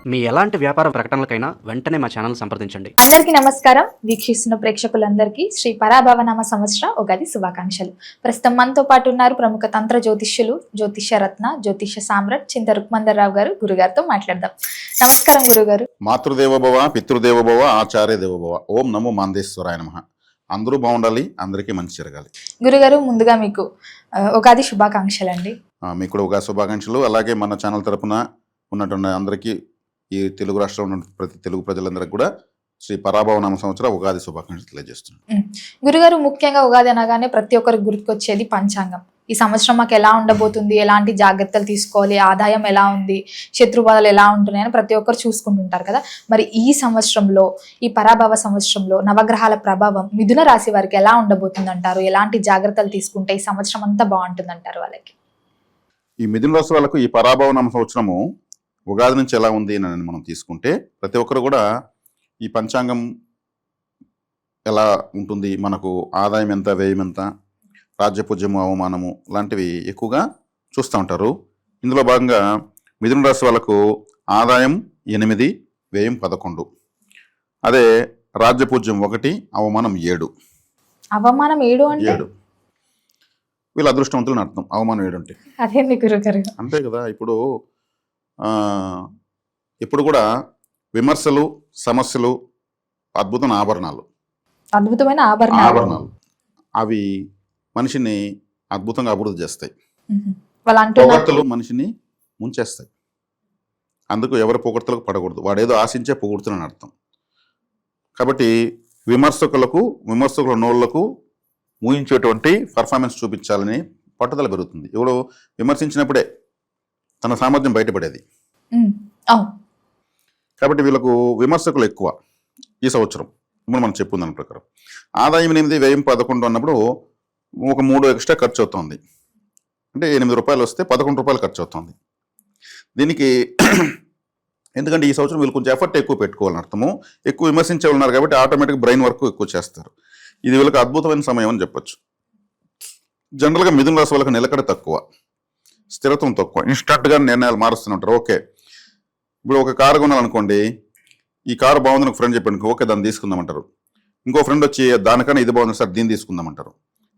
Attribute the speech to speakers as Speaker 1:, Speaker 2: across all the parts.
Speaker 1: మీ ఎలాంటి వ్యాపార ప్రకటనలకైనా వెంటనే మా ఛానల్ సంప్రదించండి.
Speaker 2: అందరికీ నమస్కారం. వీక్షిస్తున్న ప్రేక్షకులందరికీ శ్రీ పరాభవనామ సంవత్సర ఉగాది శుభాకాంక్షలు. ప్రస్తుతం మనతో పాటు ఉన్నారు ప్రముఖ తంత్ర జ్యోతిష్యులు, జ్యోతిష్య రత్న, జ్యోతిష్య సామ్రాట్ చింత రుక్మందర్రావు గారు. గురుగారితో మాట్లాడదాం. నమస్కారం గురుగారు.
Speaker 3: మాతృదేవోభవ, పితృదేవోభవ, ఆచార్య దేవోభవ. ఓం నమో మాందేశ్వరాయ నమః. అందరూ బాగుండాలి, అందరికీ మంచి జరగాలి.
Speaker 2: గురుగారు, ముందుగా మీకు ఉగాది శుభాకాంక్షలు అండి.
Speaker 3: మీకు కూడా ఉగాది శుభాకాంక్షలు. అలాగే మన ఛానల్ తరపున ఉన్నటువంటి అందరికీ, ఈ తెలుగు రాష్ట్రంలో ఉన్న ప్రతి తెలుగు ప్రజలందరికీ కూడా శ్రీ పరాభవనామ సంవత్సర ఉగాది శుభాకాంక్షలు తెలియజేస్తున్నాను.
Speaker 2: గురుగారు, ముఖ్యంగా ఉగాది అనగానే ప్రతి ఒక్కరికి గుర్తుకొచ్చేది పంచాంగం. ఈ సంవత్సరం మాకు ఎలా ఉండబోతుంది, ఎలాంటి జాగ్రత్తలు తీసుకోవాలి, ఆదాయం ఎలా ఉంది, శత్రుబాధలు ఎలా ఉంటున్నాయి అని ప్రతి ఒక్కరు చూసుకుంటుంటారు కదా. మరి ఈ సంవత్సరంలో, ఈ పరాభవ సంవత్సరంలో నవగ్రహాల ప్రభావం మిథున రాశి వారికి ఎలా ఉండబోతుంది అంటారు? ఎలాంటి జాగ్రత్తలు తీసుకుంటే ఈ సంవత్సరం అంతా బాగుంటుంది అంటారు వాళ్ళకి?
Speaker 3: ఈ మిథున రాశి వాళ్ళకు ఈ పరాభవనామ సంవత్సరము ఉగాది నుంచి ఎలా ఉంది అని మనం తీసుకుంటే, ప్రతి ఒక్కరు కూడా ఈ పంచాంగం ఎలా ఉంటుంది, మనకు ఆదాయం ఎంత, వ్యయం ఎంత, రాజ్యపూజ్యము, అవమానము లాంటివి ఎక్కువగా చూస్తూ ఉంటారు. ఇందులో భాగంగా మిథున రాశి వాళ్ళకు ఆదాయం 8, వ్యయం 11. అదే రాజ్యపూజ్యం 1, అవమానం 7.
Speaker 2: అవమానం 7 అంటే
Speaker 3: 7 వీళ్ళ అదృష్టవంతులని అర్థం. అవమానం 7 అంటే
Speaker 2: అదేంటి గురుగారు?
Speaker 3: అంతే కదా. ఇప్పుడు కూడా విమర్శలు, సమస్యలు అద్భుతమైన ఆభరణాలు.
Speaker 2: అద్భుతమైన ఆభరణాలు
Speaker 3: అవి మనిషిని అద్భుతంగా అభివృద్ధి చేస్తాయి.
Speaker 2: వాళ్ళు
Speaker 3: పొగడ్తలు మనిషిని ముంచేస్తాయి. అందుకు ఎవరి పొగడ్తలకు పడకూడదు. వాడేదో ఆశించే పొగుడుతున్నాను అర్థం. కాబట్టి విమర్శకుల నోళ్లకు ఊహించేటువంటి పర్ఫార్మెన్స్ చూపించాలని పట్టుదల పెరుగుతుంది. ఎవడు విమర్శించినప్పుడే తన సామర్థ్యం బయటపడేది. కాబట్టి వీళ్ళకు విమర్శకులు ఎక్కువ ఈ సంవత్సరం. ఇప్పుడు మనం చెప్పుకుందాం ప్రకారం ఆదాయం 8, వ్యయం 11 అన్నప్పుడు ఒక 3 ఎక్స్ట్రా ఖర్చు అవుతుంది. అంటే 8 రూపాయలు వస్తే 11 రూపాయలు ఖర్చు అవుతుంది. దీనికి ఎందుకంటే ఈ సంవత్సరం వీళ్ళు కొంచెం ఎఫర్ట్ ఎక్కువ పెట్టుకోవాలని అర్థము. ఎక్కువ విమర్శించే ఉన్నారు కాబట్టి ఆటోమేటిక్ బ్రెయిన్ వర్క్ ఎక్కువ చేస్తారు. ఇది వీళ్ళకి అద్భుతమైన సమయం అని చెప్పొచ్చు. జనరల్గా మిథున రాశి వాళ్ళకి నిలకడ తక్కువ, స్థిరత్వం తక్కువ. ఇన్స్టంట్గా నిర్ణయాలు మారుస్తూనే ఉంటారు. ఓకే, ఇప్పుడు ఒక కారు కొనాలనుకోండి, ఈ కారు బాగుందని ఒక ఫ్రెండ్ చెప్పాడు, ఓకే దాన్ని తీసుకుందామంటారు. ఇంకో ఫ్రెండ్ వచ్చి దానికన్నా ఇది బాగుంది సార్, దీన్ని తీసుకుందామంటారు.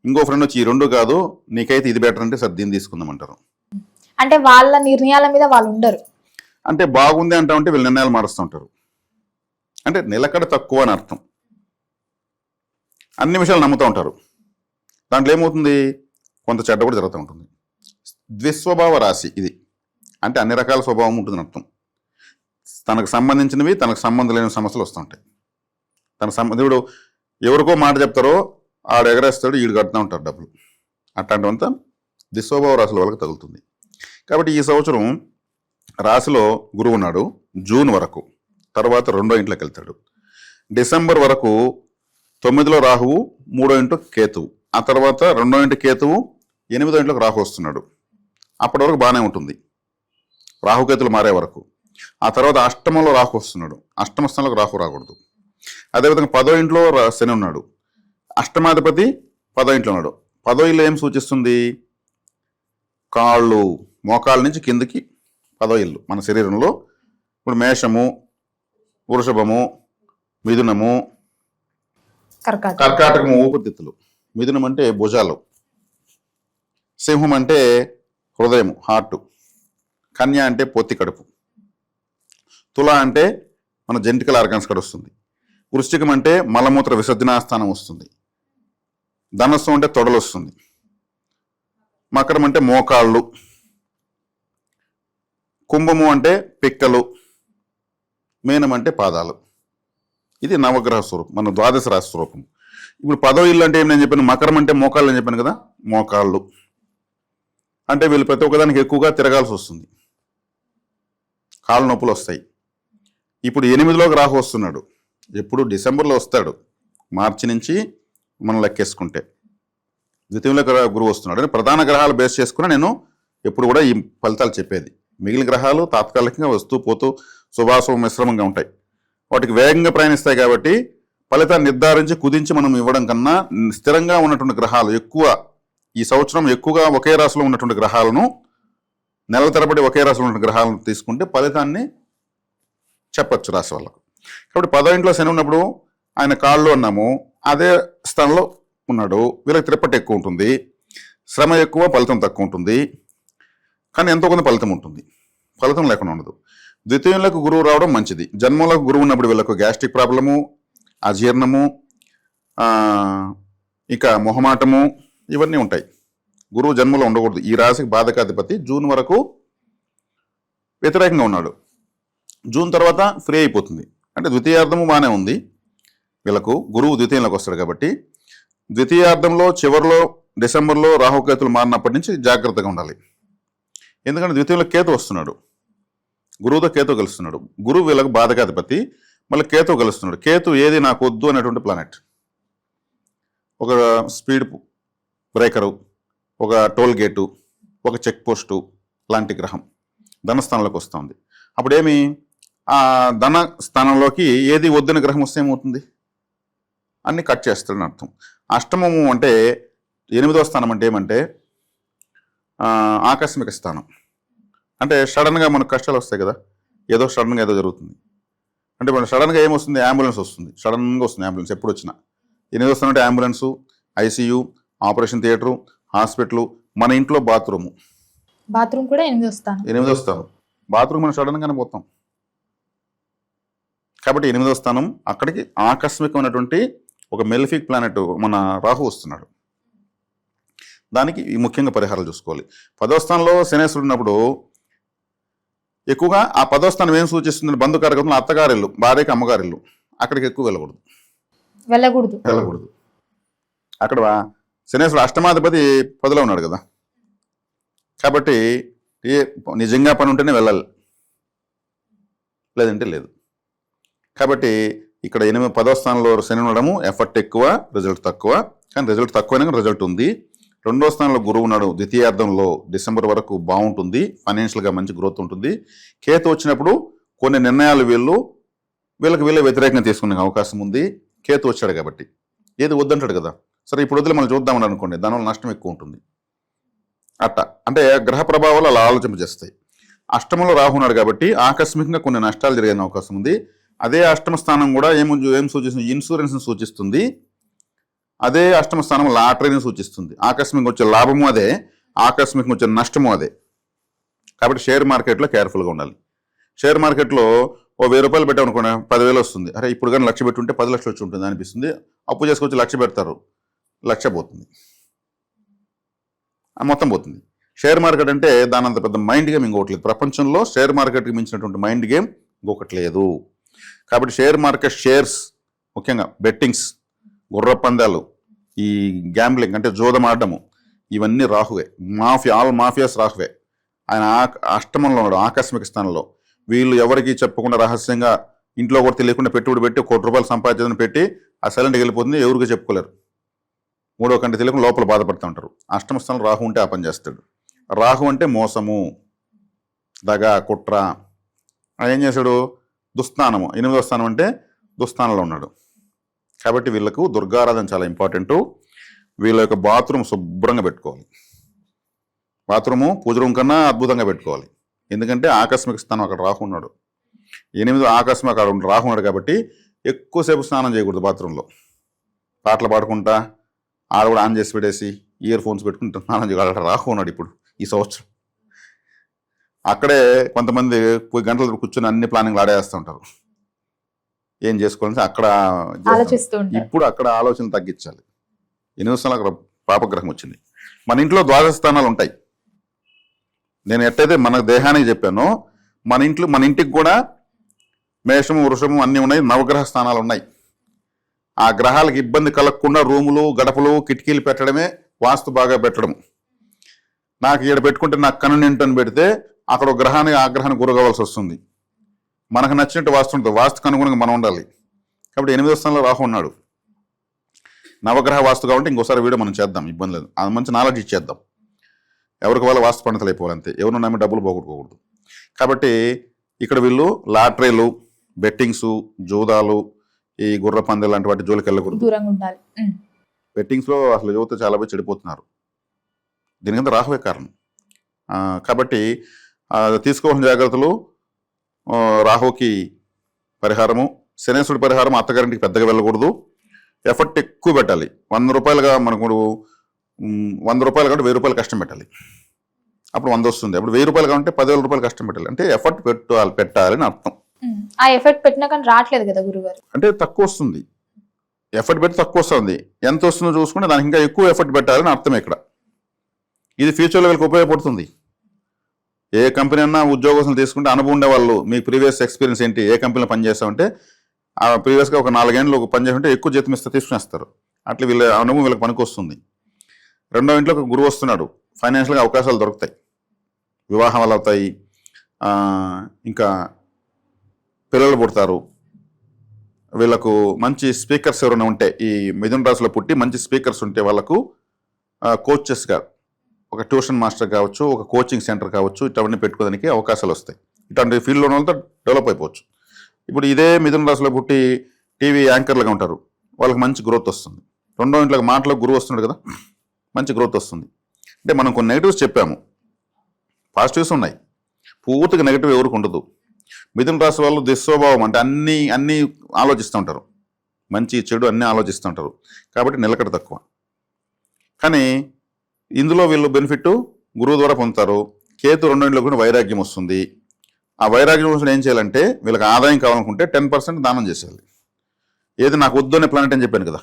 Speaker 3: ఇంకో ఫ్రెండ్ వచ్చి ఈ 2 కాదు, నీకైతే ఇది బెటర్ అంటే సార్ దీన్ని తీసుకుందామంటారు.
Speaker 2: అంటే వాళ్ళ నిర్ణయాల మీద వాళ్ళు ఉండరు. అంటే
Speaker 3: బాగుంది అంటామంటే వీళ్ళు నిర్ణయాలు మారుస్తుంటారు. అంటే నిలకడ తక్కువ అని అర్థం. అన్ని విషయాలు నమ్ముతూ ఉంటారు. దాంట్లో ఏమవుతుంది, కొంత చెడ్డ కూడా జరుగుతూ ఉంటుంది. ద్విస్వభావ రాశి ఇది. అంటే అన్ని రకాల స్వభావం ఉంటుందని అర్థం. తనకు సంబంధించినవి, తనకు సంబంధం లేని సమస్యలు వస్తుంటాయి. దేవుడు ఎవరికో మాట చెప్తారో ఆడు ఎగరేస్తాడు, ఈడు కడుతూ ఉంటారు డబ్బులు. అట్లాంటివంతా ద్విస్వభావ రాశుల వాళ్ళకి తగులుతుంది. కాబట్టి ఈ సంవత్సరం రాశిలో గురువు ఉన్నాడు జూన్ వరకు. తర్వాత 2వ ఇంట్లోకి వెళ్తాడు. డిసెంబర్ వరకు 9లో రాహువు, 3వ ఇంట్లో కేతువు. ఆ తర్వాత 2వ ఇంటి కేతువు, 8వ ఇంట్లోకి రాహు వస్తున్నాడు. అప్పటి వరకు బాగానే ఉంటుంది, రాహుకేతులు మారే వరకు. ఆ తర్వాత అష్టమంలో రాహు వస్తున్నాడు. అష్టమ స్థానంలోకి రాహు రాకూడదు. అదేవిధంగా 10వ ఇంట్లో శని ఉన్నాడు. అష్టమాధిపతి 10వ ఇంట్లో ఉన్నాడు. 10వ ఇల్లు ఏం సూచిస్తుంది, కాళ్ళు, మోకాళ్ళ నుంచి కిందకి 10వ ఇల్లు మన శరీరంలో. ఇప్పుడు మేషము, వృషభము, మిథునము, కర్కాటకము ఊపిరితిత్తులు, మిథునం అంటే భుజాలు, సింహం అంటే హృదయం, హార్ట్, కన్య అంటే పొత్తి కడుపు, తుల అంటే మన జెంటికల్ ఆర్గాన్స్ కూడా వస్తుంది, వృశ్చికం అంటే మలమూత్ర విసర్జనా స్థానం వస్తుంది, ధనస్సు అంటే తొడలు వస్తుంది, మకరం అంటే మోకాళ్ళు, కుంభము అంటే పిక్కలు, మీనం అంటే పాదాలు. ఇది నవగ్రహ స్వరూపం, మన ద్వాదశ రాశి స్వరూపం. ఇప్పుడు 10వ ఇల్లు అంటే ఏం నేను చెప్పాను, మకరం అంటే మోకాళ్ళు అని చెప్పాను కదా. మోకాళ్ళు అంటే వీళ్ళు ప్రతి ఒక్కదానికి ఎక్కువగా తిరగాల్సి వస్తుంది, కాళ్ళు నొప్పులు వస్తాయి. ఇప్పుడు 8లోకి రాహు వస్తున్నాడు. ఎప్పుడు డిసెంబర్లో వస్తాడు, మార్చి నుంచి మనం లెక్కేసుకుంటే. ద్వితీయంలో గురువు వస్తున్నాడు. అంటే ప్రధాన గ్రహాలు బేస్ చేసుకుని నేను ఎప్పుడు కూడా ఈ ఫలితాలు చెప్పేది. మిగిలిన గ్రహాలు తాత్కాలికంగా వస్తూ పోతూ శుభాశుభ మిశ్రమంగా ఉంటాయి. వాటికి వేగంగా ప్రయాణిస్తాయి కాబట్టి ఫలితాన్ని నిర్ధారించి కుదించి మనం ఇవ్వడం కన్నా స్థిరంగా ఉన్నటువంటి గ్రహాలు ఎక్కువ, ఈ సంవత్సరం ఎక్కువగా ఒకే రాశిలో ఉన్నటువంటి గ్రహాలను, నెలల తరబడి ఒకే రాశిలో ఉన్న గ్రహాలను తీసుకుంటే ఫలితాన్ని చెప్పచ్చు రాశి వాళ్ళకు. కాబట్టి 10వ ఇంట్లో శని ఉన్నప్పుడు ఆయన కాళ్ళు అన్నాము, అదే స్థానంలో ఉన్నాడు. వీళ్ళకి త్రిప్పటి ఎక్కువ ఉంటుంది, శ్రమ ఎక్కువ, ఫలితం తక్కువ ఉంటుంది. కానీ ఎంతో కొంత ఫలితం ఉంటుంది, ఫలితం లేకుండా ఉండదు. ద్వితీయంలోకి గురువు రావడం మంచిది. జన్మంలోకి గురువు ఉన్నప్పుడు వీళ్ళకు గ్యాస్ట్రిక్ ప్రాబ్లము, అజీర్ణము, ఇక మొహమాటము ఇవన్నీ ఉంటాయి. గురువు జన్మలో ఉండకూడదు. ఈ రాశికి బాధకాధిపతి జూన్ వరకు వ్యతిరేకంగా ఉన్నాడు. జూన్ తర్వాత ఫ్రీ అయిపోతుంది. అంటే ద్వితీయార్థము బాగానే ఉంది వీళ్ళకు. గురువు ద్వితీయంలోకి వస్తాడు కాబట్టి ద్వితీయార్థంలో చివరిలో డిసెంబర్లో రాహుకేతులు మారినప్పటి నుంచి జాగ్రత్తగా ఉండాలి. ఎందుకంటే ద్వితీయంలో కేతు వస్తున్నాడు, గురువుతో కేతు కలుస్తున్నాడు. గురువు వీళ్ళకు బాధకాధిపతి, మళ్ళీ కేతు కలుస్తున్నాడు. కేతు ఏది నాకు వద్దు అనేటువంటి ప్లానెట్. ఒక స్పీడ్ బ్రేకరు, ఒక టోల్ గేటు, ఒక చెక్ పోస్టు లాంటి గ్రహం ధనస్థానంలోకి వస్తుంది. అప్పుడేమి ఆ ధన స్థానంలోకి ఏది వద్దని గ్రహం వస్తే ఏమవుతుంది? అన్ని కట్ చేస్తాడని అర్థం. అష్టమము అంటే 8వ స్థానం అంటే ఏమంటే ఆకస్మిక స్థానం. అంటే సడన్గా మనకు కష్టాలు వస్తాయి కదా, ఏదో సడన్గా ఏదో జరుగుతుంది అంటే మన సడన్గా ఏమొస్తుంది? అంబులెన్స్ వస్తుంది, సడన్గా వస్తుంది అంబులెన్స్. ఎప్పుడు వచ్చినా 8వ స్థానం అంటే ambulance, ICU, operation theatre, hospital, మన ఇంట్లో బాత్రూమ్
Speaker 2: కూడా 8వ స్థానం.
Speaker 3: బాత్రూమ్ మనం సడన్గానే పోతాం. కాబట్టి 8వ స్థానం అక్కడికి ఆకస్మికమైనటువంటి ఒక మెలిఫిక్ ప్లానెట్ మన రాహు వస్తున్నాడు. దానికి ముఖ్యంగా పరిహారాలు చూసుకోవాలి. 10వ స్థానంలో శనేశ్వరుడు ఉన్నప్పుడు ఎక్కువగా ఆ 10వ స్థానం ఏం సూచిస్తుంది? బంధుకారకంలో అత్తగారిల్లు, భార్యకి అమ్మగారిల్లు, అక్కడికి ఎక్కువ వెళ్ళకూడదు. అక్కడ శనేశ్వరుడు అష్టమాధిపతి 10లో ఉన్నాడు కదా, కాబట్టి నిజంగా పని ఉంటేనే వెళ్ళాలి, లేదంటే లేదు. కాబట్టి ఇక్కడ 10వ స్థానంలో శని ఉండడము ఎఫర్ట్ ఎక్కువ, రిజల్ట్ తక్కువ. కానీ రిజల్ట్ తక్కువైనా రిజల్ట్ ఉంది. 2వ స్థానంలో గురువు ఉన్నాడు. ద్వితీయార్థంలో డిసెంబర్ వరకు బాగుంటుంది, ఫైనాన్షియల్గా మంచి గ్రోత్ ఉంటుంది. కేతు వచ్చినప్పుడు కొన్ని నిర్ణయాలు వీళ్ళకి వ్యతిరేకంగా తీసుకునే అవకాశం ఉంది. కేతు వచ్చాడు కాబట్టి ఏది వద్దంటాడు కదా, సరే ఇప్పుడు వదిలి మనం చూద్దామని అనుకోండి, దానివల్ల నష్టం ఎక్కువ ఉంటుంది. అంటే గ్రహ ప్రభావాలు అలా ఆలోచింపజేస్తాయి. అష్టమంలో రాహు ఉన్నాడు కాబట్టి ఆకస్మికంగా కొన్ని నష్టాలు జరిగే అవకాశం ఉంది. అదే అష్టమ స్థానం కూడా ఏం సూచిస్తుంది? ఇన్సూరెన్స్ని సూచిస్తుంది. అదే అష్టమ స్థానం లాటరీని సూచిస్తుంది. ఆకస్మికంగా వచ్చే లాభము అదే, ఆకస్మికంగా వచ్చే నష్టము అదే. కాబట్టి షేర్ మార్కెట్లో కేర్ఫుల్గా ఉండాలి. షేర్ మార్కెట్లో ఓ 1000 రూపాయలు పెట్టామనుకోండి, 10,000 వస్తుంది. అరే ఇప్పుడు కానీ 1,00,000 పెట్టుంటే 10 లక్షలు వచ్చి ఉంటుంది అనిపిస్తుంది. అప్పు చేసుకొచ్చి 1,00,000 పెడతారు, 1,00,000 పోతుంది, మొత్తం పోతుంది. షేర్ మార్కెట్ అంటే దాని అంత పెద్ద మైండ్ గేమ్ ఇంకొకటి లేదు. ప్రపంచంలో షేర్ మార్కెట్కి మించినటువంటి మైండ్ గేమ్ ఇంకొకటి లేదు. కాబట్టి షేర్ మార్కెట్, షేర్స్, ముఖ్యంగా బెట్టింగ్స్, గుర్ర పందాలు, ఈ గ్యాంబ్లింగ్ అంటే జోదం ఆడము, ఇవన్నీ రాహువే. All mafias రాహువే. ఆయన అష్టమంలో ఉన్నాడు, ఆకస్మిక స్థానంలో. వీళ్ళు ఎవరికి చెప్పకుండా రహస్యంగా ఇంట్లో కూడా తెలియకుండా పెట్టుబడి పెట్టి 1 కోటి రూపాయలు సంపాదించదని పెట్టి ఆ సైలెంట్కి వెళ్ళిపోతుంది, ఎవరికి చెప్పుకోలేరు. 3వ కంటి తెలియకుండా లోపల బాధపడుతూ ఉంటారు. అష్టమ స్థానంలో రాహు ఉంటే ఆ పని చేస్తాడు. రాహు అంటే మోసము, దగ, కుట్ర. ఆయన ఏం చేశాడు? దుస్థానము. 8వ స్థానం అంటే దుస్థానంలో ఉన్నాడు. కాబట్టి వీళ్ళకు దుర్గారాధన చాలా ఇంపార్టెంటు. వీళ్ళ యొక్క బాత్రూమ్ శుభ్రంగా పెట్టుకోవాలి. బాత్రూము పూజ రూమ్ కన్నా అద్భుతంగా పెట్టుకోవాలి. ఎందుకంటే ఆకస్మిక స్థానం అక్కడ రాహు ఉన్నాడు. 8 ఆకస్మిక అక్కడ రాహు ఉన్నాడు కాబట్టి ఎక్కువసేపు స్నానం చేయకూడదు బాత్రూంలో. పాటలు పాడుకుంటా ఆడ కూడా ఆన్ చేసి పెట్టేసి ఇయర్ ఫోన్స్ పెట్టుకుంటూ స్నానం చేయగలట. రాహు ఉన్నాడు ఇప్పుడు ఈ సంవత్సరం. అక్కడే కొంతమంది పోయి గంటలు కూర్చొని అన్ని ప్లానింగ్లు ఆడేస్తూ ఉంటారు. ఏం చేసుకోవాలంటే అక్కడ ఇప్పుడు అక్కడ ఆలోచన తగ్గించాలి. 8వ స్థానంలో అక్కడ పాపగ్రహం వచ్చింది. మన ఇంట్లో ద్వాదశ స్థానాలు ఉంటాయి. నేను ఎట్టయితే మన దేహానికి చెప్పానో మన ఇంటికి కూడా మేషము, వృషము అన్నీ ఉన్నాయి, నవగ్రహ స్థానాలు ఉన్నాయి. ఆ గ్రహాలకు ఇబ్బంది కలగకుండా రూములు, గడపలు, కిటికీలు పెట్టడమే వాస్తు బాగా పెట్టడం. నాకు ఇక్కడ పెట్టుకుంటే నాకు కన్వీనియంట్ పెడితే అక్కడ ఒక గ్రహానికి ఆ గ్రహానికి గురి కావాల్సి వస్తుంది. మనకు నచ్చినట్టు వాస్తు ఉంటుంది, వాస్తుకు అనుగుణంగా మనం ఉండాలి. కాబట్టి 8వ స్థానంలో రాహు ఉన్నాడు. నవగ్రహ వాస్తు కాబట్టి ఇంకోసారి వీడియో మనం చేద్దాం, ఇబ్బంది లేదు. అది మంచి నాలెడ్జ్ ఇచ్చేద్దాం. ఎవరికి వాళ్ళ వాస్తు పండితులు అయిపోవాలంతే, ఎవరు నమ్మి డబ్బులు పోగొట్టుకోకూడదు. కాబట్టి ఇక్కడ వీళ్ళు లాటరీలు, బెట్టింగ్స్, జూదాలు, ఈ గుర్ర పందాలు లాంటి వాటి జోలికి వెళ్ళకూడదు. బెట్టింగ్స్లో అసలు యువత చాలా మంది చెడిపోతున్నారు. దీనికంతా రాహువే కారణం. కాబట్టి తీసుకోవాల్సిన జాగ్రత్తలు, రాహుకి పరిహారము. శనేశ్వరుడి పరిహారం అత్తగారింటికి పెద్దగా వెళ్ళకూడదు, ఎఫర్ట్ ఎక్కువ పెట్టాలి. 100 రూపాయలుగా మనకు 100 రూపాయలు కాబట్టి 1000 రూపాయలు కష్టం పెట్టాలి, అప్పుడు 100 వస్తుంది. అప్పుడు 1000 రూపాయలు కాబట్టి 10,000 రూపాయలు కష్టం పెట్టాలి. అంటే ఎఫర్ట్ పెట్టాలని అర్థం.
Speaker 2: ఆ ఎఫెక్ట్ పెట్టినా కానీ రావట్లేదు కదా గురుగారు.
Speaker 3: అంటే తక్కువ వస్తుంది, ఎఫర్ట్ పెట్టి తక్కువ వస్తుంది. ఎంత వస్తుందో చూసుకుంటే దానికి ఇంకా ఎక్కువ ఎఫర్ట్ పెట్టాలని అర్థం ఇక్కడ. ఇది ఫ్యూచర్లో వీళ్ళకి ఉపయోగపడుతుంది. ఏ కంపెనీ అన్నా ఉద్యోగస్తులు తీసుకుంటే అనుభవం ఉండే వాళ్ళు, మీ ప్రీవియస్ ఎక్స్పీరియన్స్ ఏంటి, ఏ కంపెనీలో పనిచేస్తామంటే ఆ ప్రీవియస్గా ఒక 4 ఏళ్ళు పనిచేస్తుంటే ఎక్కువ జీతం ఇస్తే తీసుకునేస్తారు. అట్లా వీళ్ళ అనుభవం వీళ్ళకి పనికి వస్తుంది. రెండో ఇంట్లో ఒక గురువు వస్తున్నాడు, ఫైనాన్షియల్గా అవకాశాలు దొరుకుతాయి, వివాహాలు అవుతాయి, ఇంకా పిల్లలు పుడతారు. వీళ్ళకు మంచి స్పీకర్స్ ఎవరైనా ఉంటే, ఈ మిథున రాశిలో పుట్టి మంచి స్పీకర్స్ ఉంటే వాళ్ళకు కోచెస్గా ఒక ట్యూషన్ మాస్టర్ కావచ్చు, ఒక కోచింగ్ సెంటర్ కావచ్చు, ఇటువంటి పెట్టుకోవడానికి అవకాశాలు వస్తాయి. ఇటువంటి ఫీల్డ్లో ఉన్న వాళ్ళతో డెవలప్ అయిపోవచ్చు. ఇప్పుడు ఇదే మిథున రాశిలో పుట్టి టీవీ యాంకర్లుగా ఉంటారు, వాళ్ళకి మంచి గ్రోత్ వస్తుంది. రెండో ఇంట్లోకి మాటలో గురువు వస్తున్నాడు కదా, మంచి గ్రోత్ వస్తుంది. అంటే మనం కొన్ని నెగిటివ్స్ చెప్పాము, పాజిటివ్స్ ఉన్నాయి. పూర్తిగా నెగిటివ్ ఎవరికి ఉండదు. మిథున రాశి వాళ్ళు దుస్వభావం అంటే అన్నీ ఆలోచిస్తూ ఉంటారు, మంచి చెడు అన్నీ ఆలోచిస్తూ ఉంటారు, కాబట్టి నిలకడ తక్కువ. కానీ ఇందులో వీళ్ళు బెనిఫిట్ గురువు ద్వారా పొందుతారు. కేతు రెండో ఇంట్లో కూడా వైరాగ్యం వస్తుంది. ఆ వైరాగ్యం కోసం ఏం చేయాలంటే, వీళ్ళకి ఆదాయం కావాలనుకుంటే 10% దానం చేసేయాలి. ఏది నాకు వద్దు అనే ప్లానెట్ అని చెప్పాను కదా,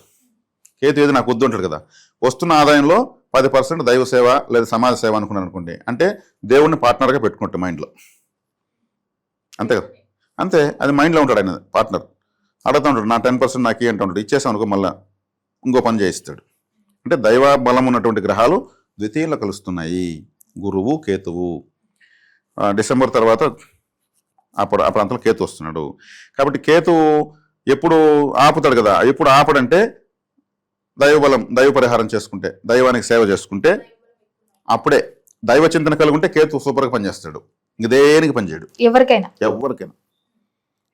Speaker 3: కేతు ఏది నాకు వద్దు అంటాడు కదా, వస్తున్న ఆదాయంలో 10% దైవ సేవ లేదా సమాజ సేవ అనుకున్నాను అనుకోండి, అంటే దేవుడిని పార్ట్నర్గా పెట్టుకుంటాం మైండ్లో, అంతే కదా. అంతే, అది మైండ్లో ఉంటాడు ఆయన పార్ట్నర్. అడుగుతూ ఉంటాడు, నా 10% నాకు అంటూ ఉంటాడు. ఇచ్చేసాం అనుకో మళ్ళీ ఇంకో పని చేయిస్తాడు. అంటే దైవ బలం ఉన్నటువంటి గ్రహాలు ద్వితీయంలో కలుస్తున్నాయి, గురువు కేతువు. డిసెంబర్ తర్వాత అప్పుడు ఆ ప్రాంతంలో కేతు వస్తున్నాడు. కాబట్టి కేతు ఎప్పుడు ఆపుతాడు కదా, ఎప్పుడు ఆపడంటే దైవబలం, దైవ పరిహారం చేసుకుంటే, దైవానికి సేవ చేసుకుంటే అప్పుడే. దైవ చింతన కలిగి ఉంటే కేతు సూపర్గా పనిచేస్తాడు, ఇంక దేనికి పనిచేయడు ఎవరికైనా.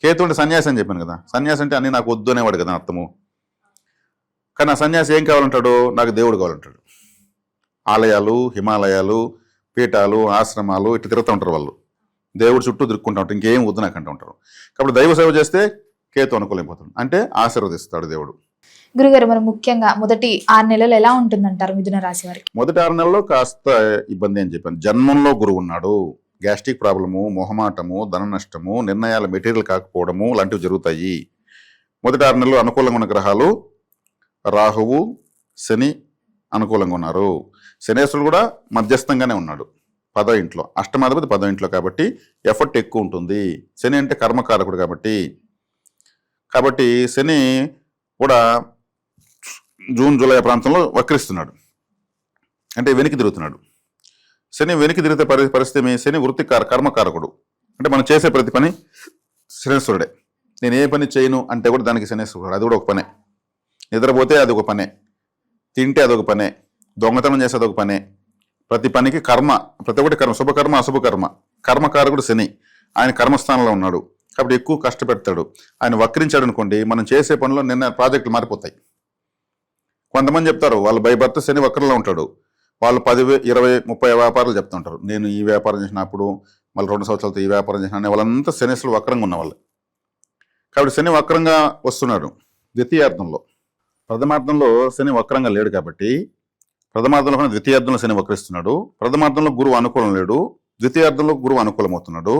Speaker 3: కేతు అంటే సన్యాసి అని చెప్పాను కదా, సన్యాసి అంటే అన్ని నాకు వద్దు అనేవాడు కదా అర్థము. కానీ ఆ సన్యాసి ఏం కావాలంటాడు, నాకు దేవుడు కావాలంటాడు. ఆలయాలు, హిమాలయాలు, పీఠాలు, ఆశ్రమాలు ఇట్లా తిరుగుతూ ఉంటారు వాళ్ళు, దేవుడు చుట్టూ తిరుక్కుంటూ ఉంటారు, ఇంకేం వద్దు నాకు అంటూ ఉంటారు. కాబట్టి దైవ సేవ చేస్తే కేతు అనుకూలైపోతుంది, అంటే ఆశీర్వదిస్తాడు దేవుడు.
Speaker 2: గురుగారు, మరి ముఖ్యంగా మొదటి 6 నెలలు ఎలా ఉంటుందంటారు మిథున రాశి వారికి?
Speaker 3: మొదటి 6 నెలల్లో కాస్త ఇబ్బంది అని చెప్పాను. జన్మంలో గురువు ఉన్నాడు, గ్యాస్ట్రిక్ ప్రాబ్లము, మొహమాటము, ధన నష్టము, నిర్ణయాలు మెటీరియల్ కాకపోవడము లాంటివి జరుగుతాయి. మొదటి 6 నెలలు అనుకూలంగా ఉన్న గ్రహాలు రాహువు, శని అనుకూలంగా ఉన్నారు. శనేశ్వరుడు కూడా మధ్యస్థంగానే ఉన్నాడు 10వ ఇంట్లో, అష్టమాధిపతి 10వ ఇంట్లో, కాబట్టి ఎఫర్ట్ ఎక్కువ ఉంటుంది. శని అంటే కర్మకారకుడు కాబట్టి శని కూడా జూన్ జూలై ప్రాంతంలో వక్రిస్తున్నాడు, అంటే వెనక్కి తిరుగుతున్నాడు. శని వెనక్కి తిరిగితే పరిస్థితి, శని వృత్తి కర్మకారకుడు, అంటే మనం చేసే ప్రతి పని శనేశ్వరుడే. నేను ఏ పని చేయను అంటే కూడా దానికి శనేశ్వరుడు, అది కూడా ఒక పనే. నిద్రపోతే అది ఒక పనే, తింటే అదొక పనే, దొంగతనం చేస్తే అదొక పనే. ప్రతి పనికి కర్మ, ప్రతి ఒక్కటి కర్మ, శుభకర్మ అశుభకర్మ. కర్మకారకుడు శని, ఆయన కర్మస్థానంలో ఉన్నాడు కాబట్టి ఎక్కువ కష్టపెడతాడు. ఆయన వక్రించాడు అనుకోండి, మనం చేసే పనిలో ప్రాజెక్టులు మారిపోతాయి. కొంతమంది చెప్తారు వాళ్ళు బై బర్త్ శని వక్రంలో ఉంటాడు, వాళ్ళు 10, 20, 30 వ్యాపారాలు చెప్తుంటారు. నేను ఈ వ్యాపారం చేసినప్పుడు మళ్ళీ 2 సంవత్సరాలతో ఈ వ్యాపారం చేసిన వాళ్ళంతా శనిశ్వరులు వక్రంగా ఉన్నవాళ్ళు. కాబట్టి శని వక్రంగా వస్తున్నాడు ద్వితీయార్థంలో. ప్రథమార్థంలో శని వక్రంగా లేడు కాబట్టి, ప్రథమార్థంలో కూడా ద్వితీయార్థంలో శని వక్రిస్తున్నాడు. ప్రథమార్థంలో గురువు అనుకూలం లేడు, ద్వితీయార్థంలో గురువు అనుకూలమవుతున్నాడు.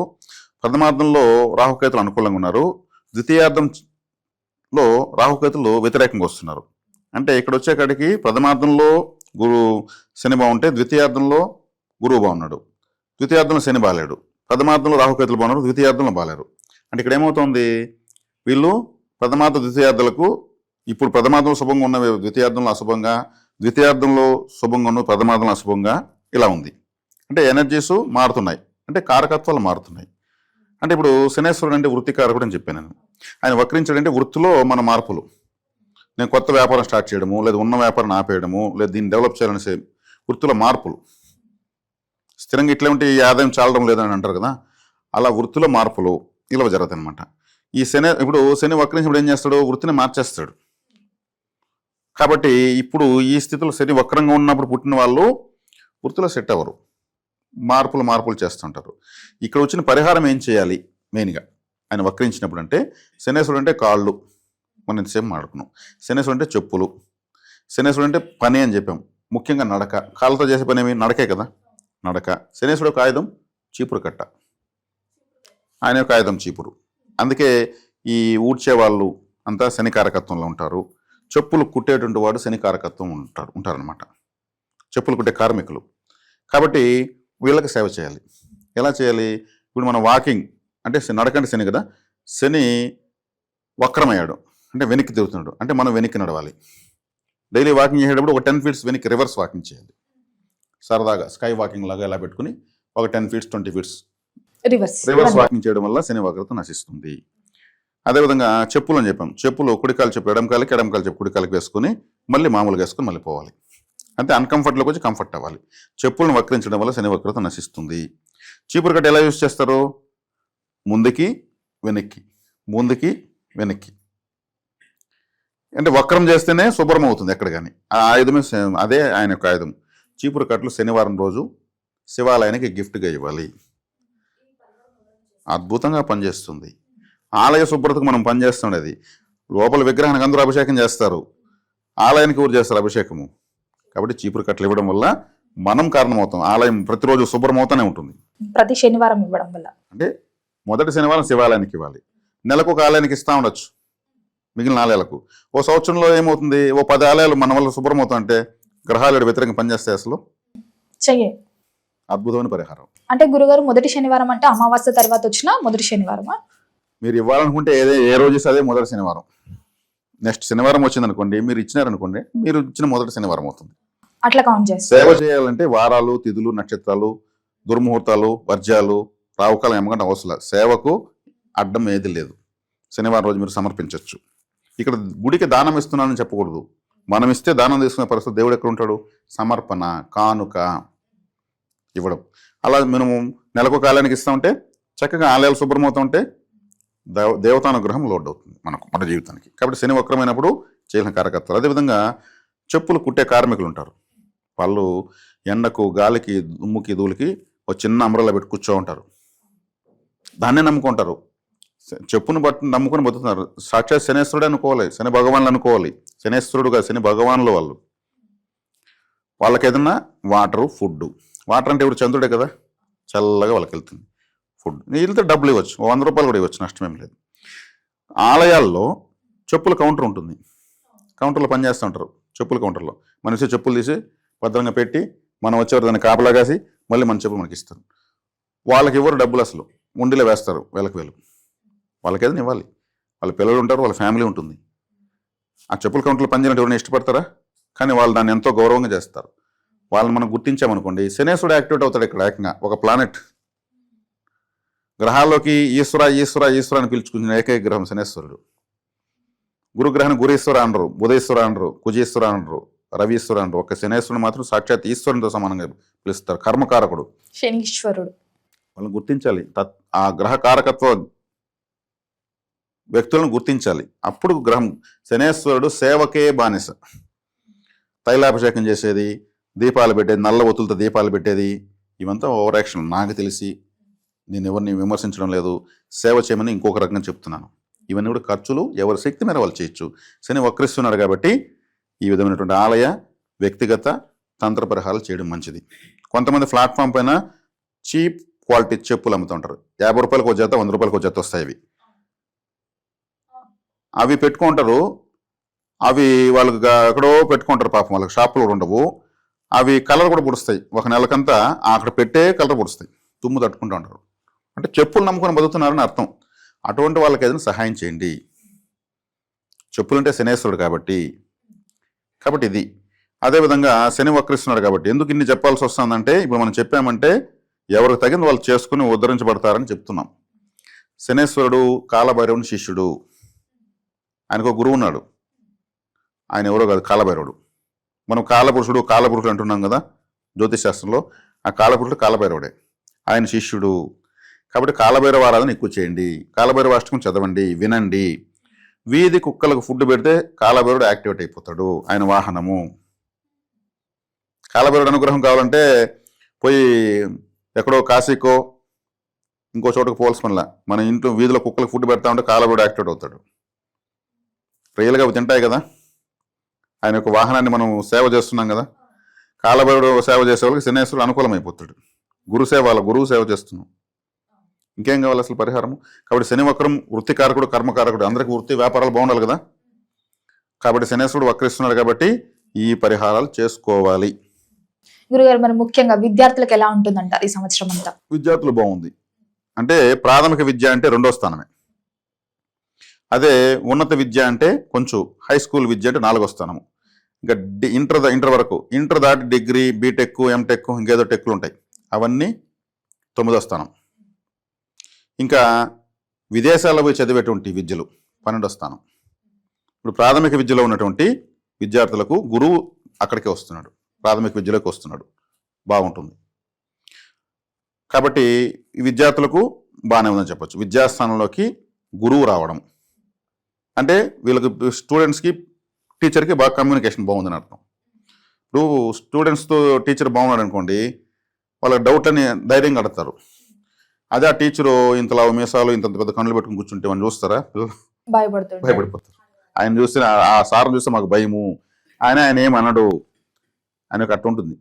Speaker 3: ప్రథమార్థంలో రాహుకేతులు అనుకూలంగా ఉన్నారు, ద్వితీయార్థంలో రాహుకేతులు వ్యతిరేకంగా వస్తున్నారు. అంటే ఇక్కడ వచ్చేకాడికి ప్రథమార్థంలో శని బాగుంటే ద్వితీయార్థంలో గురువు బాగున్నాడు, ద్వితీయార్థంలో శని బాగాలేడు. ప్రథమార్థంలో రాహుకేతులు బాగున్నారు, ద్వితీయార్థంలో బాగాలేరు. అంటే ఇక్కడ ఏమవుతుంది, వీళ్ళు ప్రథమార్థ ద్వితీయార్థులకు ఇప్పుడు ప్రథమార్థంలో శుభంగా ఉన్నవి ద్వితీయార్థంలో అశుభంగా, ద్వితీయార్థంలో శుభంగా ఉన్నవి ప్రథమార్థంలో అశుభంగా, ఇలా ఉంది. అంటే ఎనర్జీస్ మారుతున్నాయి, అంటే కారకత్వాలు మారుతున్నాయి. అంటే ఇప్పుడు శనేశ్వరుడు అంటే వృత్తికారకుడు అని చెప్పాను నేను. ఆయన వక్రించాడంటే వృత్తిలో మన మార్పులు, నేను కొత్త వ్యాపారం స్టార్ట్ చేయడము, లేదా ఉన్న వ్యాపారం ఆపేయడము, లేదా దీన్ని డెవలప్ చేయాలనేసి వృత్తిలో మార్పులు. స్థిరంగా ఇట్లా ఉంటే ఈ ఆదాయం చాలడం లేదని అంటారు కదా, అలా వృత్తిలో మార్పులు ఇలా జరుగుతాయి అనమాట. ఈ ఇప్పుడు శని వక్రించినప్పుడు ఏం చేస్తాడు, వృత్తిని మార్చేస్తాడు. కాబట్టి ఇప్పుడు ఈ స్థితిలో శని వక్రంగా ఉన్నప్పుడు పుట్టిన వాళ్ళు వృత్తిలో సెట్ అవ్వరు, మార్పులు చేస్తుంటారు. ఇక్కడ వచ్చిన పరిహారం ఏం చేయాలి మెయిన్గా, ఆయన వక్రించినప్పుడు అంటే శనేశ్వరుడు అంటే కాళ్ళు, మనం ఇంతసేపు మాడుకున్నాం. శనేశ్వరుడు అంటే చెప్పులు, శనేశ్వరుడు అంటే పని అని చెప్పాం. ముఖ్యంగా నడక, కాళ్ళతో చేసే పని ఏమి నడకే కదా, నడక. శనేశ్వరుడు ఒక ఆయుధం చీపురు కట్ట, ఆయన యొక్క ఆయుధం చీపురు. అందుకే ఈ ఊడ్చే వాళ్ళు అంతా శనికారకత్వంలో ఉంటారు. చెప్పులు కుట్టేటువంటి వాడు శనికారకత్వం ఉంటారనమాట, చెప్పులు కుట్టే కార్మికులు. కాబట్టి వీళ్ళకి సేవ చేయాలి. ఎలా చేయాలి? ఇప్పుడు మనం వాకింగ్ అంటే నడకంటే శని కదా, శని వక్రమయ్యాడు అంటే వెనక్కి తిరుగుతున్నాడు, అంటే మనం వెనక్కి నడవాలి. డైలీ వాకింగ్ చేసేటప్పుడు ఒక 10 feet వెనక్కి రివర్స్ వాకింగ్ చేయాలి. సరదాగా స్కై వాకింగ్ లాగా ఎలా పెట్టుకుని ఒక 10 feet 20 feet రివర్స్ వాకింగ్ చేయడం వల్ల శని వక్రత నశిస్తుంది. అదేవిధంగా చెప్పులు అని చెప్పాం. చెప్పులు కుడికాలు చెప్పు ఎడంకాలకి, ఎడంకాలు చెప్పు కుడికాలకి వేసుకుని మళ్ళీ మామూలుగా వేసుకుని మళ్ళీ పోవాలి. అంటే అన్కంఫర్ట్లోకి వచ్చి కంఫర్ట్ అవ్వాలి. చెప్పులను వక్రించడం వల్ల శని వక్రత నశిస్తుంది. చీపురు కట్ట ఎలా యూజ్ చేస్తారు? ముందుకి వెనక్కి, ముందుకి వెనక్కి, అంటే వక్రం చేస్తేనే శుభ్రం అవుతుంది ఎక్కడ కానీ. ఆ ఆయుధమే అదే ఆయన యొక్క ఆయుధం. చీపురు కట్టలు శనివారం రోజు శివాలయానికి గిఫ్ట్గా ఇవ్వాలి. అద్భుతంగా పనిచేస్తుంది. ఆలయ శుభ్రతకు మనం పనిచేస్తుండేది. లోపల విగ్రహానికి అందరూ అభిషేకం చేస్తారు, ఆలయానికి ఊరు చేస్తారు అభిషేకము. కాబట్టి చీపురు కట్టలు ఇవ్వడం వల్ల మనం కారణమవుతాం. ఆలయం ప్రతిరోజు శుభ్రం అవుతూనే ఉంటుంది.
Speaker 2: ప్రతి శనివారం ఇవ్వడం వల్ల
Speaker 3: అంటే మొదటి శనివారం శివాలయానికి ఇవ్వాలి. నెలకు ఒక ఆలయానికి ఇస్తూ ఉండొచ్చు, మిగిలిన ఆలయాలకు. ఓ సంవత్సరంలో ఏమవుతుంది, ఓ 10 ఆలయాలు మన వల్ల శుభ్రం అవుతాయంటే గ్రహాలు వ్యతిరేకంగా పనిచేస్తాయి. అసలు
Speaker 2: చెయ్యి
Speaker 3: అద్భుతమైన పరిహారం.
Speaker 2: అంటే గురుగారు మొదటి శనివారం అంటే అమావాస్య తర్వాత వచ్చిన మొదటి శనివారమా?
Speaker 3: మీరు ఇవ్వాలనుకుంటే ఏ రోజు ఇస్తే అదే మొదటి శనివారం. నెక్స్ట్ శనివారం వచ్చింది అనుకోండి, మీరు ఇచ్చినారనుకోండి, మీరు ఇచ్చిన మొదటి శనివారం అవుతుంది.
Speaker 2: అట్లా కౌంట్ చేస్తారు.
Speaker 3: సేవ చేయాలంటే వారాలు, తిథులు, నక్షత్రాలు, దుర్ముహూర్తాలు, వర్జ్యాలు, రావుకాలం ఏమకంటే అవసరం. సేవకు అడ్డం ఏది లేదు. శనివారం రోజు మీరు సమర్పించవచ్చు. ఇక్కడ గుడికి దానం ఇస్తున్నానని చెప్పకూడదు. మనం ఇస్తే దానం తీసుకునే పరిస్థితి దేవుడు ఎక్కడ ఉంటాడు? సమర్పణ, కానుక ఇవ్వడం. అలా మనము నెలకు కాలానికి ఇస్తామంటే చక్కగా ఆలయాలు శుభ్రమవుతూ ఉంటే దేవతానుగ్రహం లోడ్ అవుతుంది మన జీవితానికి. కాబట్టి శని వక్రమైనప్పుడు చేయలేని కారకత్వాలు. అదేవిధంగా చెప్పులు కుట్టే కార్మికులు ఉంటారు. వాళ్ళు ఎండకు, గాలికి, దుమ్ముకి, ధూళికి ఒక చిన్న అంబ్రెల్లా పెట్టి కూర్చో ఉంటారు. దాన్నే నమ్ముకుంటారు. చెప్పును బట్టి నమ్ముకుని బతుకుతున్నారు. సాక్షాత్ శనేశ్వరుడే అనుకోవాలి, శని భగవాన్లు అనుకోవాలి. శనేశ్వరుడుగా శని భగవాన్లు వాళ్ళు. వాళ్ళకి ఏదన్నా వాటరు, ఫుడ్. వాటర్ అంటే ఇప్పుడు చంద్రుడే కదా, చల్లగా వాళ్ళకి వెళ్తుంది. ఫుడ్ వెళ్తే డబ్బులు ఇవ్వచ్చు, 100 రూపాయలు కూడా ఇవ్వచ్చు, నష్టమేం లేదు. ఆలయాల్లో చెప్పుల కౌంటర్ ఉంటుంది. కౌంటర్లో పనిచేస్తూ ఉంటారు. చెప్పుల కౌంటర్లో మనిషి చెప్పులు తీసి భద్రంగా పెట్టి మనం వచ్చేవారు దాన్ని కాపలా కాసి మళ్ళీ మన చెప్పులు మనకి ఇస్తారు. వాళ్ళకి ఇవ్వరు డబ్బులు, అసలు ఉండిలో వేస్తారు వేలకు వేలు. వాళ్ళకి ఏదైనా ఇవ్వాలి. వాళ్ళ పిల్లలు ఉంటారు, వాళ్ళ ఫ్యామిలీ ఉంటుంది. ఆ చెప్పుల కౌంటర్లో పనిచేయడం ఎవరైనా ఇష్టపడతారా? కానీ వాళ్ళు దాన్ని ఎంతో గౌరవంగా చేస్తారు. వాళ్ళని మనం గుర్తించామనుకోండి, శనేశ్వరుడు యాక్టివేట్ అవుతాడు. ఇక్కడ ఏకంగా ఒక ప్లానెట్ గ్రహాల్లోకి ఈశ్వర ఈశ్వర ఈశ్వర అని పిలుచుకున్న ఏకైక గ్రహం శనేశ్వరుడు. గురుగ్రహాన్ని గురీశ్వర అనరు, బుధేశ్వర అనరు, కుజేశ్వర అనరు, రవీశ్వర అనరు. ఒక శనేశ్వరుడు మాత్రం సాక్షాత్ ఈశ్వరునితో సమానంగా పిలుస్తారు. కర్మకారకుడు,
Speaker 2: శనీశ్వరుడు.
Speaker 3: వాళ్ళని గుర్తించాలి. ఆ గ్రహ కారకత్వ వ్యక్తులను గుర్తించాలి. అప్పుడు గ్రహం శనేశ్వరుడు సేవకే బానిస. తైలాభిషేకం చేసేది, దీపాలు పెట్టేది, నల్ల ఒత్తులతో దీపాలు పెట్టేది, ఇవంతా ఓవర్ యాక్షన్. నాకు తెలిసి నేను ఎవరిని విమర్శించడం లేదు, సేవ చేయమని ఇంకొక రకంగా చెప్తున్నాను. ఇవన్నీ కూడా ఖర్చులు ఎవరి శక్తి మేర వాళ్ళు చేయొచ్చు. శని వక్రిస్తున్నాడు కాబట్టి ఈ విధమైనటువంటి ఆలయ, వ్యక్తిగత తంత్ర పరిహారాలు చేయడం మంచిది. కొంతమంది ప్లాట్ఫామ్ పైన చీప్ క్వాలిటీ చెప్పులు అమ్ముతూ ఉంటారు. 50 రూపాయలకు ఒక జత, 100 రూపాయలకు ఒక జత వస్తాయి. అవి పెట్టుకుంటారు. అవి వాళ్ళకి ఎక్కడో పెట్టుకుంటారు. పాపం వాళ్ళకి షాపులు కూడా ఉండవు. అవి కలర్ కూడా పుడుస్తాయి. ఒక నెలకంతా అక్కడ పెట్టే కలర్ పుడుస్తాయి. తుమ్ము తట్టుకుంటూ ఉంటారు. అంటే చెప్పులు నమ్ముకొని బతుకుతున్నారని అర్థం. అటువంటి వాళ్ళకి ఏదైనా సహాయం చేయండి. చెప్పులు అంటే శనేశ్వరుడు కాబట్టి ఇది. అదేవిధంగా శని వక్రిస్తున్నాడు కాబట్టి ఎందుకు ఇన్ని చెప్పాల్సి వస్తుందంటే, ఇప్పుడు మనం చెప్పామంటే ఎవరికి తగింది వాళ్ళు చేసుకుని ఉద్ధరించబడతారని చెప్తున్నాం. శనేశ్వరుడు కాలభైరవుని శిష్యుడు. ఆయనకు గురువు ఉన్నాడు. ఆయన ఎవరో కాదు, కాలభైరవుడు. మనం కాలపురుషుడు అంటున్నాం కదా జ్యోతిష్ శాస్త్రంలో. ఆ కాలపురుషుడు కాలభైరవుడే, ఆయన శిష్యుడు. కాబట్టి కాలభైరవ ఆరాధన ఎక్కువ చేయండి. కాలభైరవ అష్టకం చదవండి, వినండి. వీధి కుక్కలకు ఫుడ్ పెడితే కాలభైరవుడు యాక్టివేట్ అయిపోతాడు. ఆయన వాహనము. కాలభైరవుడు అనుగ్రహం కావాలంటే పోయి ఎక్కడో కాశీకో ఇంకో చోటకు పోల్చుకోనలా. మన ఇంట్లో వీధిలో కుక్కలకు ఫుడ్ పెడతా ఉంటే కాలబడి యాక్టివేట్ అవుతాడు. రియల్గా అవి తింటాయి కదా. ఆయన యొక్క వాహనాన్ని మనం సేవ చేస్తున్నాం కదా. కాలబడి సేవ చేసే వాళ్ళకి శనేశ్వరుడు అనుకూలమైపోతాడు. గురువు సేవ చేస్తున్నాం. ఇంకేం కావాలి అసలు పరిహారం? కాబట్టి శని వక్రం వృత్తికారకుడు, కర్మకారకుడు, అందరికీ వృత్తి వ్యాపారాలు బాగుండాలి కదా. కాబట్టి శనేశ్వరుడు వక్రిస్తున్నాడు కాబట్టి ఈ పరిహారాలు చేసుకోవాలి.
Speaker 2: గురుగారు మరి ముఖ్యంగా విద్యార్థులకు ఎలా ఉంటుందంటారు ఈ సంవత్సరం అంతా?
Speaker 3: విద్యార్థులు బాగుంది. అంటే ప్రాథమిక విద్య అంటే 2వ స్థానమే. అదే ఉన్నత విద్య అంటే కొంచెం హై స్కూల్ విద్య అంటే 4వ స్థానము. ఇంకా ఇంటర్ వరకు, ఇంటర్ దాటి డిగ్రీ, బీటెక్, ఎంటెక్, ఇంకేదో టెక్లు ఉంటాయి, అవన్నీ 9వ స్థానం. ఇంకా విదేశాల్లో పోయి చదివేటువంటి విద్యలు 12వ స్థానం. ఇప్పుడు ప్రాథమిక విద్యలో ఉన్నటువంటి విద్యార్థులకు గురువు అక్కడికే వస్తున్నాడు, ప్రాథమిక విద్యలోకి వస్తున్నాడు, బాగుంటుంది. కాబట్టి ఈ విద్యార్థులకు బాగానే ఉందని చెప్పచ్చు. విద్యాస్థానంలోకి గురువు రావడం అంటే వీళ్ళకి స్టూడెంట్స్కి టీచర్కి బాగా కమ్యూనికేషన్ బాగుందని అర్థం. ఇప్పుడు స్టూడెంట్స్తో టీచర్ బాగున్నాడు అనుకోండి, వాళ్ళకి డౌట్లని ధైర్యంగా అడుగుతారు. అదే ఆ టీచరు ఇంతలా మీసాలు ఇంత పెద్ద కన్నులు పెట్టుకుని కూర్చుంటే మనం చూస్తారా? భయపడిపోతారు. ఆయన చూస్తే ఆ సార్ని చూస్తే మాకు భయము, ఆయన ఏమనడు అని ఒక అట్టు ఉంటుంది.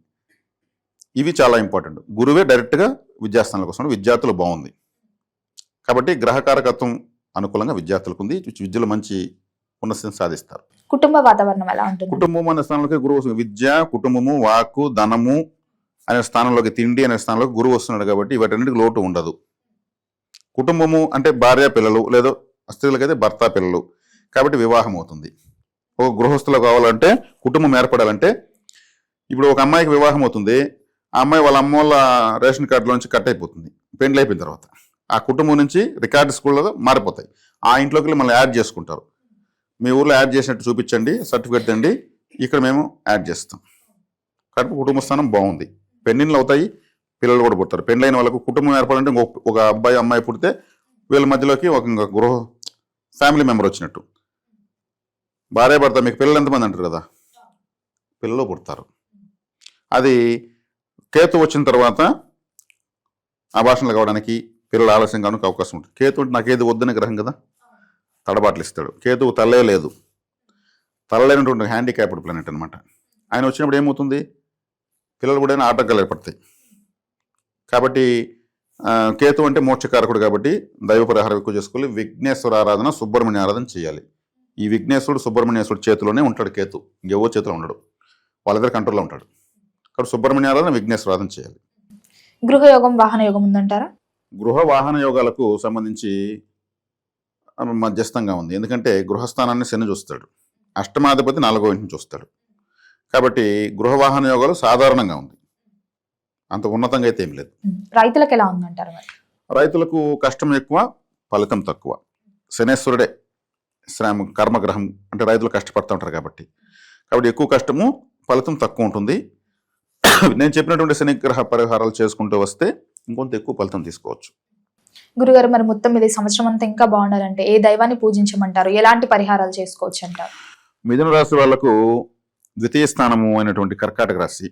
Speaker 3: ఇవి చాలా ఇంపార్టెంట్. గురువే డైరెక్ట్గా విద్యాస్థానాలకు వస్తున్నాడు, విద్యార్థులు బాగుంది. కాబట్టి గ్రహకారకత్వం అనుకూలంగా విద్యార్థులకు ఉంది. విద్యలో మంచి ఉన్నతిని సాధిస్తారు.
Speaker 2: కుటుంబ వాతావరణం ఎలా ఉంటుంది?
Speaker 3: కుటుంబం అనే స్థానంలోకి గురువు వస్తుంది. విద్య, కుటుంబము, వాక్కు, ధనము అనే స్థానంలోకి, తిండి అనే స్థానంలోకి గురువు వస్తున్నాడు కాబట్టి వాటన్నిటికి లోటు ఉండదు. కుటుంబము అంటే భార్య పిల్లలు, లేదా స్త్రీలకైతే భర్త పిల్లలు, కాబట్టి వివాహం అవుతుంది. ఒక గృహస్థులు కావాలంటే, కుటుంబం ఏర్పడాలంటే, ఇప్పుడు ఒక అమ్మాయికి వివాహం అవుతుంది, ఆ అమ్మాయి వాళ్ళ అమ్మ వాళ్ళ రేషన్ కార్డులోంచి కట్ అయిపోతుంది పెండ్లి అయిపోయిన తర్వాత. ఆ కుటుంబం నుంచి రికార్డు స్కూల్లో మారిపోతాయి. ఆ ఇంట్లోకి మళ్ళీ యాడ్ చేసుకుంటారు. మీ ఊర్లో యాడ్ చేసినట్టు చూపించండి, సర్టిఫికేట్ తండి, ఇక్కడ మేము యాడ్ చేస్తాం. కాబట్టి కుటుంబ స్థానం బాగుంది. పెళ్ళిళ్ళు అవుతాయి, పిల్లలు కూడా పుడతారు. పెళ్ళైన వాళ్ళకు కుటుంబం ఏర్పడాలంటే ఒక అబ్బాయి అమ్మాయి పుడితే వీళ్ళ మధ్యలోకి ఒక ఫ్యామిలీ మెంబర్ వచ్చినట్టు. భార్య భర్త, మీకు పిల్లలు ఎంతమంది అంటారు కదా, పిల్లలు పుడతారు. అది కేతు వచ్చిన తర్వాత ఆభాషణలు కావడానికి, పిల్లలు ఆలస్యం కావడానికి అవకాశం ఉంటుంది. కేతు అంటే నాకు ఏది వద్దనే గ్రహం కదా, తడబాట్లు ఇస్తాడు. కేతువు తల్లే లేదు, తల్లలేనటువంటి హ్యాండిక్యాప్డ్ ప్లానెట్ అనమాట. ఆయన వచ్చినప్పుడు ఏమవుతుంది, పిల్లలు కూడా ఆటంకాలు ఏర్పడతాయి. కాబట్టి కేతు అంటే మోక్షకారకుడు కాబట్టి దైవ పరిహారం ఎక్కువ చేసుకోవాలి. విఘ్నేశ్వర ఆరాధన, సుబ్రహ్మణ్య ఆరాధన చేయాలి. ఈ విఘ్నేశ్వరుడు సుబ్రహ్మణ్యేశ్వరుడు చేతిలోనే ఉంటాడు కేతు, ఇంకెవో చేతిలో ఉండడు, వాళ్ళ కంట్రోల్లో ఉంటాడు. కాబట్టి సుబ్రహ్మణ్య ఆరాధన, విఘ్నేశ్వర ఆరాధన చేయాలి.
Speaker 2: గృహయోగం, వాహన యోగం ఉందంటారా?
Speaker 3: గృహ వాహన యోగాలకు సంబంధించి మధ్యస్థంగా ఉంది. ఎందుకంటే గృహస్థానాన్ని శని చూస్తాడు, అష్టమాధిపతి 4వ ఇంటిని చూస్తాడు. కాబట్టి గృహ వాహన యోగాలు సాధారణంగా ఉంది, అంత ఉన్నతంగా అయితే ఏం లేదు.
Speaker 2: రైతులకు ఎలా ఉందంటారు?
Speaker 3: రైతులకు కష్టం ఎక్కువ, ఫలితం తక్కువ. శనేశ్వరుడే శ్రమ కర్మగ్రహం అంటే రైతులు కష్టపడుతూ ఉంటారు కాబట్టి ఎక్కువ కష్టము, ఫలితం తక్కువ ఉంటుంది. నేను చెప్పినటువంటి శనిగ్రహ పరిహారాలు చేసుకుంటూ వస్తే ఇంకొంత ఎక్కువ ఫలితం తీసుకోవచ్చు.
Speaker 2: గురుగారు మరి మొత్తం మీద ఈ సంవత్సరం అంతా ఇంకా బాగుండాలంటే ఏ దైవాన్ని పూజించమంటారు, ఎలాంటి పరిహారాలు చేసుకోవచ్చు అంటారు?
Speaker 3: మిథున రాశి వాళ్లకు ద్వితీయ స్థానము అయినటువంటి కర్కాటక రాశి,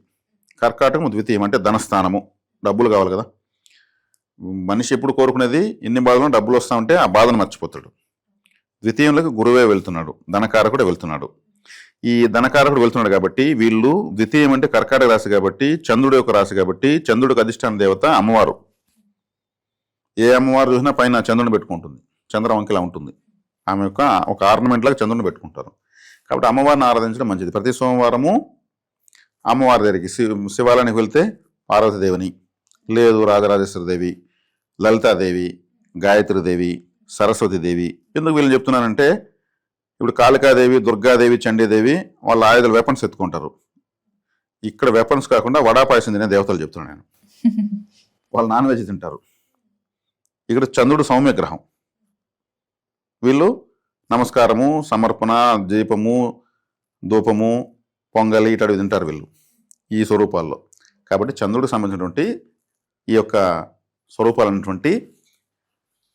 Speaker 3: కర్కాటకము ద్వితీయం అంటే ధనస్థానము, డబ్బులు కావాలి కదా. మనిషి ఎప్పుడు కోరుకునేది ఇన్ని బాధలు డబ్బులు వస్తూ ఉంటే ఆ బాధను మర్చిపోతాడు. ద్వితీయంలోకి గురువే వెళ్తున్నాడు, ధనకారకుడు వెళ్తున్నాడు. ఈ ధనకారకుడు వెళ్తున్నాడు కాబట్టి వీళ్ళు ద్వితీయం అంటే కర్కాటక రాశి కాబట్టి చంద్రుడి యొక్క రాశి కాబట్టి చంద్రుడికి అధిష్టాన దేవత అమ్మవారు. ఏ అమ్మవారు చూసినా పైన చంద్రుని పెట్టుకుంటుంది, చంద్రవంకిలా ఉంటుంది. ఆమె యొక్క ఒక ఆర్నమెంట్ లాగా చంద్రుని పెట్టుకుంటారు. కాబట్టి అమ్మవారిని ఆరాధించడం మంచిది. ప్రతి సోమవారము అమ్మవారి దగ్గరికి శివాలయానికి వెళ్తే పార్వతీదేవిని, లేదు రాజరాజేశ్వరి దేవి, లలితాదేవి, గాయత్రీదేవి, సరస్వతీదేవి. ఎందుకు వీళ్ళని చెప్తున్నానంటే ఇప్పుడు కాళికాదేవి, దుర్గాదేవి, చండీదేవి వాళ్ళ ఆయుధాలు వెపన్స్ ఎత్తుకుంటారు. ఇక్కడ వెపన్స్ కాకుండా వడాపాయసం తినే దేవతలు చెప్తున్నాను నేను. వాళ్ళు నాన్ వెజ్ తింటారు. ఇక్కడ చంద్రుడు సౌమ్య గ్రహం. వీళ్ళు నమస్కారము, సమర్పణ, దీపము, ధూపము, పొంగలి ఇట్లాంటివి తింటారు వీళ్ళు ఈ స్వరూపాల్లో. కాబట్టి చంద్రుడికి సంబంధించినటువంటి ఈ యొక్క స్వరూపాలైనటువంటి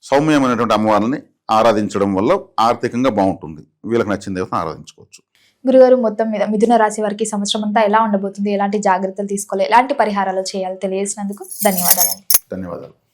Speaker 3: సౌమ్యమైనటువంటి అమ్మవారిని ఆరాధించడం వల్ల ఆర్థికంగా బాగుంటుంది. వీళ్ళకి నచ్చిన దేవతను ఆరాధించుకోవచ్చు.
Speaker 2: గురుగారు మొత్తం మీద మిథున రాశి వారికి సంవత్సరం అంతా ఎలా ఉండబోతుంది, ఎలాంటి జాగ్రత్తలు తీసుకోవాలి, ఎలాంటి పరిహారాలు చేయాలి తెలియజేసినందుకు ధన్యవాదాలండి.
Speaker 3: ధన్యవాదాలు.